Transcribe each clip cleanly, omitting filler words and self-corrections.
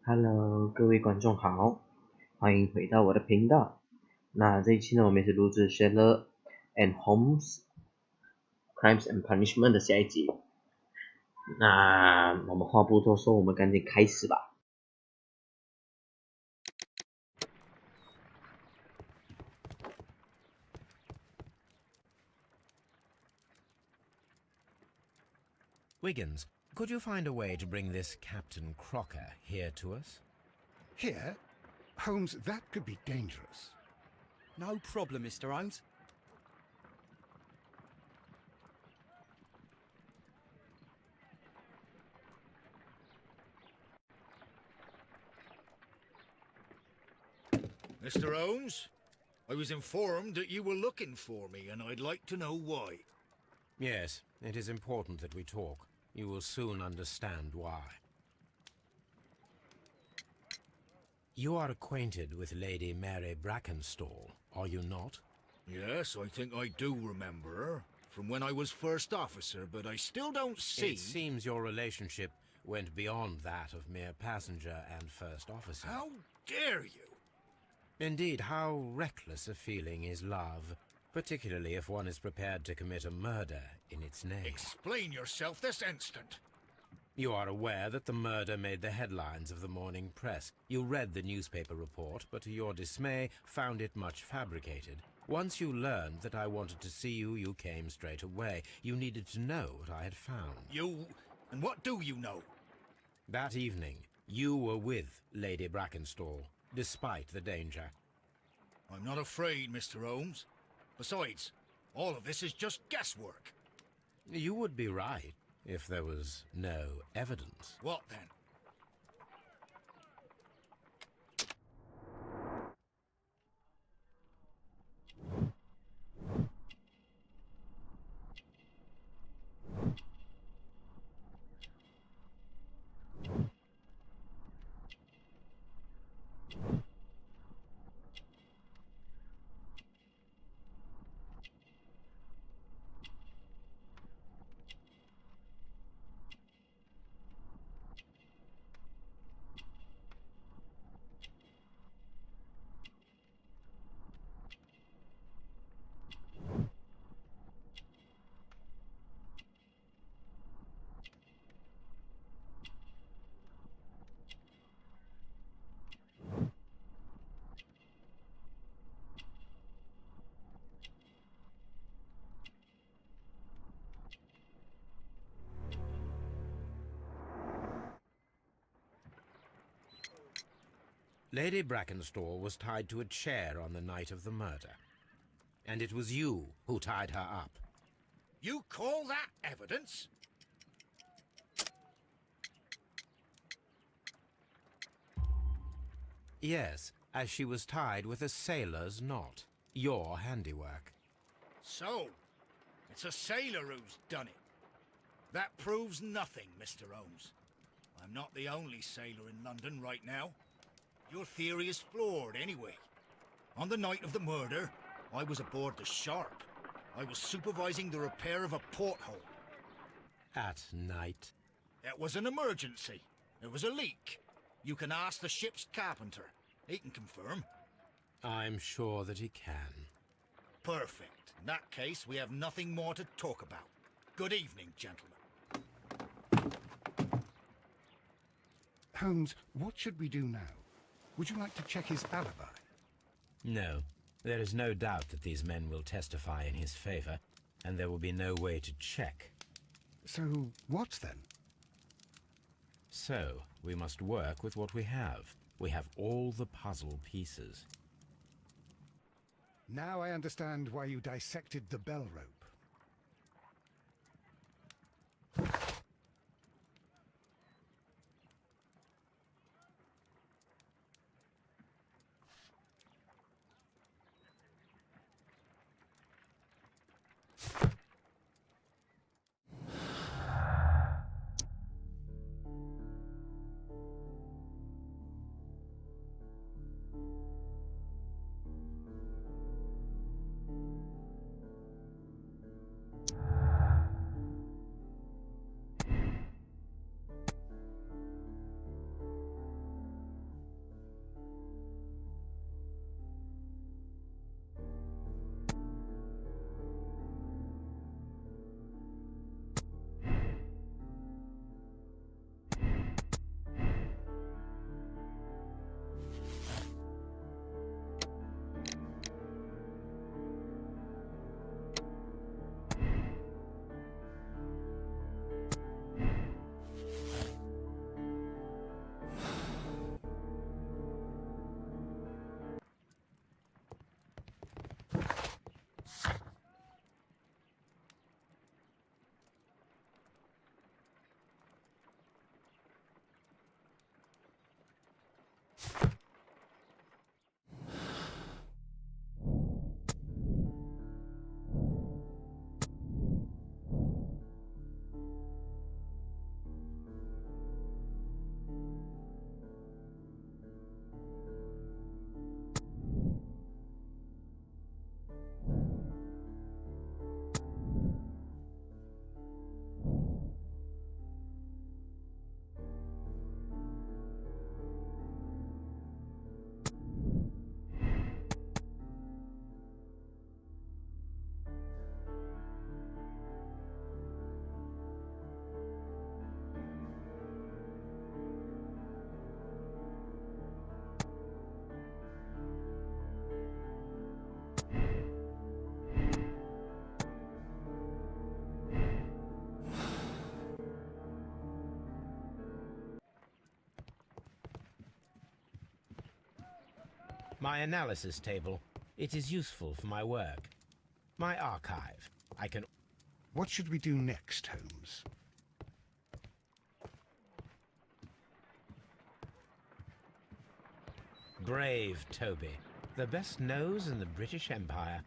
Hello，各位观众好，欢迎回到我的频道。那这一期呢，我们也是录制 Sherlock Holmes Crimes and Punishment 的下一集。那我们话不多说，我们赶紧开始吧。Wiggins, could you find a way to bring this Captain Crocker here to us? Here? Holmes, that could be dangerous. No problem, Mr. Holmes. Mr. Holmes, I was informed that you were looking for me, and I'd like to know why. Yes, it is important that we talk. You will soon understand why. You are acquainted with Lady Mary Brackenstall, are you not? Yes, I think I do remember her, from when I was first officer, but I still don't see... It seems your relationship went beyond that of mere passenger and first officer. How dare you? Indeed, how reckless a feeling is love, particularly if one is prepared to commit a murder in its name. Explain yourself this instant. You are aware that the murder made the headlines of the morning press. You read the newspaper report, but to your dismay, found it much fabricated. Once you learned that I wanted to see you, you came straight away. You needed to know what I had found. You... and what do you know? That evening, you were with Lady Brackenstall, despite the danger. I'm not afraid, Mr. Holmes. Besides, all of this is just guesswork. You would be right if there was no evidence. What then? Lady Brackenstall was tied to a chair on the night of the murder. And it was you who tied her up. You call that evidence? Yes, as she was tied with a sailor's knot. Your handiwork. So, it's a sailor who's done it. That proves nothing, Mr. Holmes. I'm not the only sailor in London right now. Your theory is flawed anyway. On the night of the murder, I was aboard the Sharp. I was supervising the repair of a porthole. At night? It was an emergency. There was a leak. You can ask the ship's carpenter. He can confirm. I'm sure that he can. Perfect. In that case, we have nothing more to talk about. Good evening, gentlemen. Holmes, what should we do now? Would you like to check his alibi? No. There is no doubt that these men will testify in his favor, and there will be no way to check. So, what then? So, we must work with what we have. We have all the puzzle pieces. Now I understand why you dissected the bell rope. My analysis table. It is useful for my work. My archive. I can... What should we do next, Holmes? Brave Toby. The best nose in the British Empire.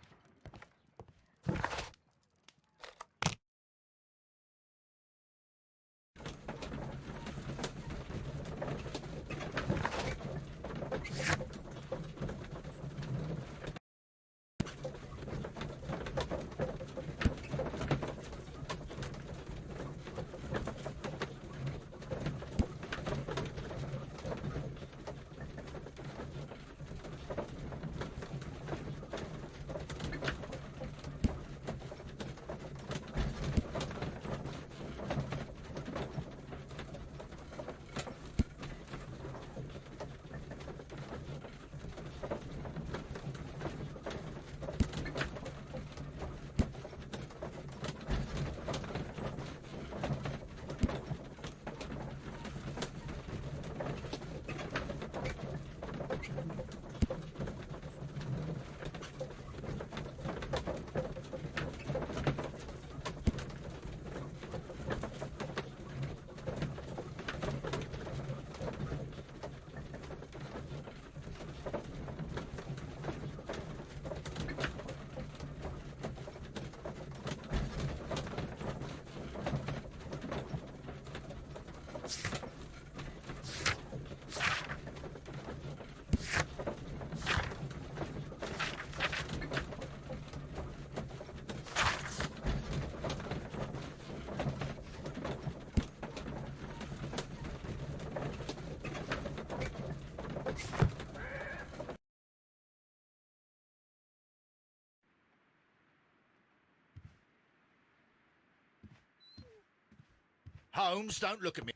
Holmes, don't look at me.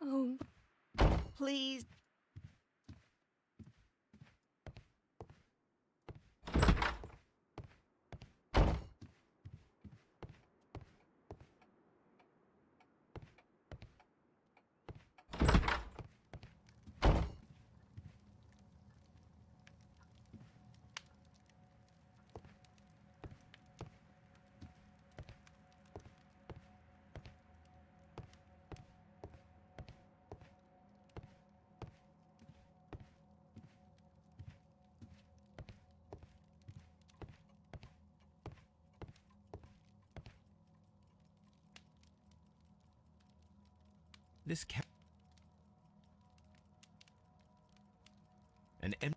Oh, please. This cat. An em.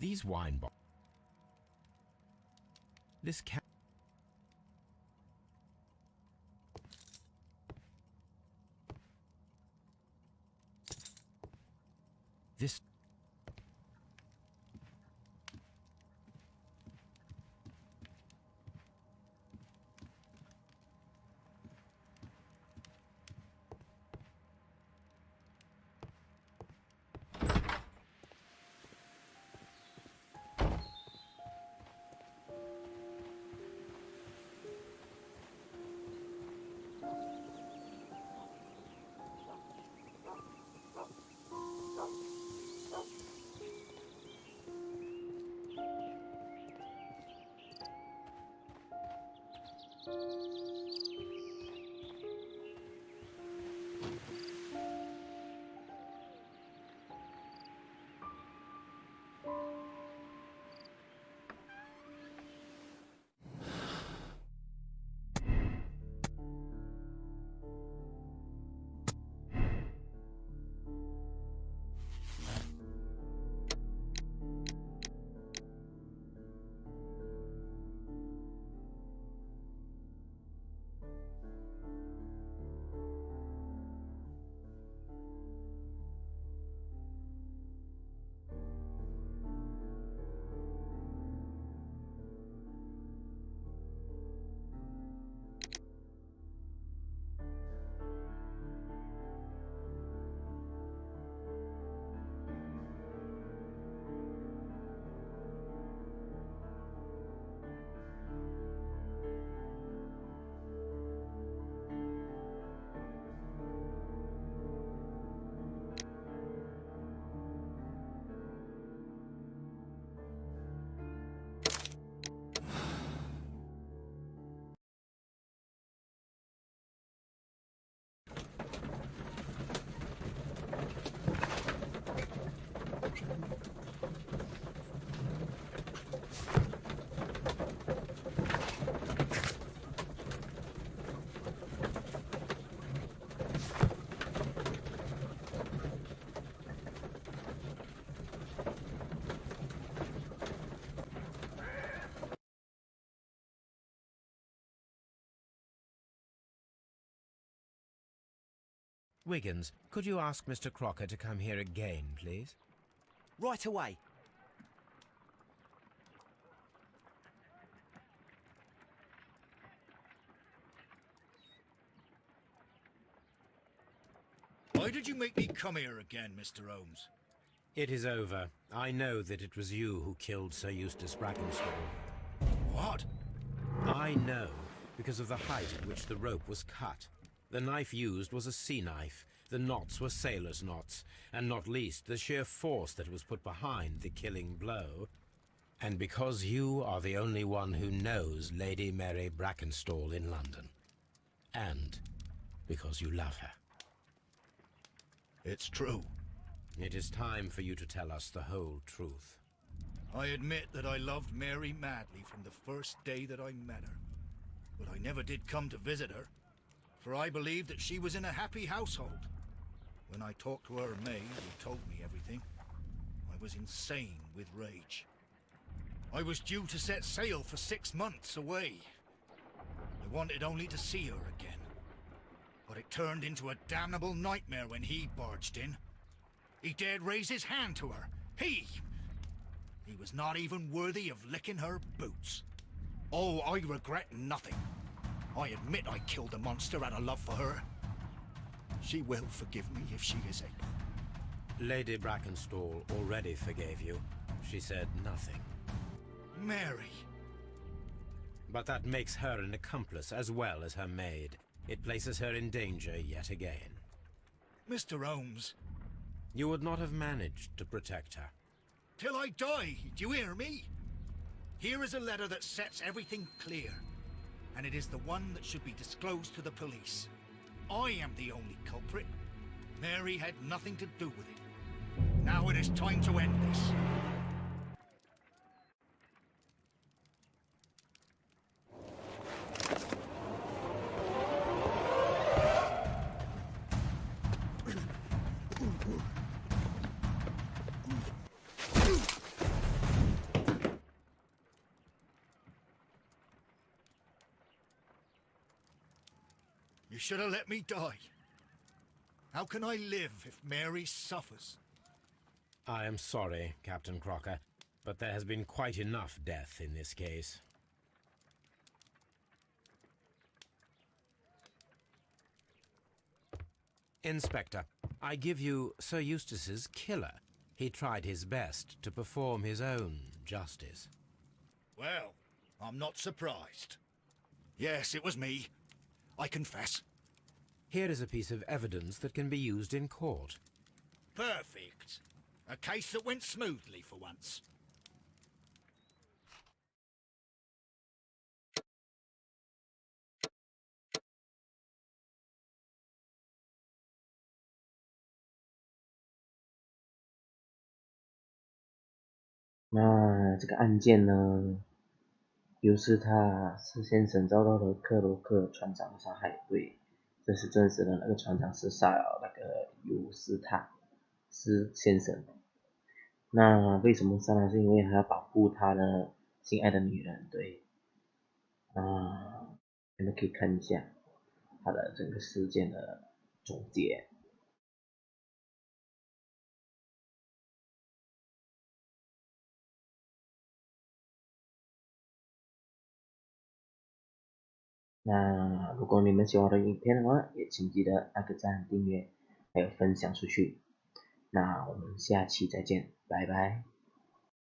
These wine bottles. This cat. This. Wiggins, could you ask Mr. Crocker to come here again, please? Right away. Why did you make me come here again, Mr. Holmes? It is over. I know that it was you who killed Sir Eustace Brackenstall. What? I know, because of the height at which the rope was cut. The knife used was a sea knife. The knots were sailor's knots, and not least the sheer force that was put behind the killing blow. And because you are the only one who knows Lady Mary Brackenstall in London. And because you love her. It's true. It is time for you to tell us the whole truth. I admit that I loved Mary madly from the first day that I met her. But I never did come to visit her, for I believed that she was in a happy household. When I talked to her maid, who told me everything, I was insane with rage. I was due to set sail for 6 months away. I wanted only to see her again. But it turned into a damnable nightmare when he barged in. He dared raise his hand to her. He was not even worthy of licking her boots. Oh, I regret nothing. I admit I killed the monster out of love for her. She will forgive me if she is able. Lady Brackenstall already forgave you. She said nothing. Mary. But that makes her an accomplice as well as her maid. It places her in danger yet again. Mr. Holmes. You would not have managed to protect her. Till I die, do you hear me? Here is a letter that sets everything clear, and it is the one that should be disclosed to the police. I am the only culprit. Mary had nothing to do with it. Now it is time to end this. You should have let me die. How can I live if Mary suffers? I am sorry, Captain Crocker, but there has been quite enough death in this case. Inspector, I give you Sir Eustace's killer. He tried his best to perform his own justice. Well, I'm not surprised. Yes, it was me. I confess. Here is a piece of evidence that can be used in court. Perfect. A case that went smoothly for once.那这个案件呢，尤斯塔斯先生遭到了克罗克船长的杀害，对，这是证实了那个船长是杀了那个尤斯塔斯先生。那为什么杀他？是因为他要保护他的心爱的女人，对。你们可以看一下他的整个事件的总结。那如果你们喜欢我的影片的话，也请记得按个赞、订阅，还有分享出去。那我们下期再见，拜拜。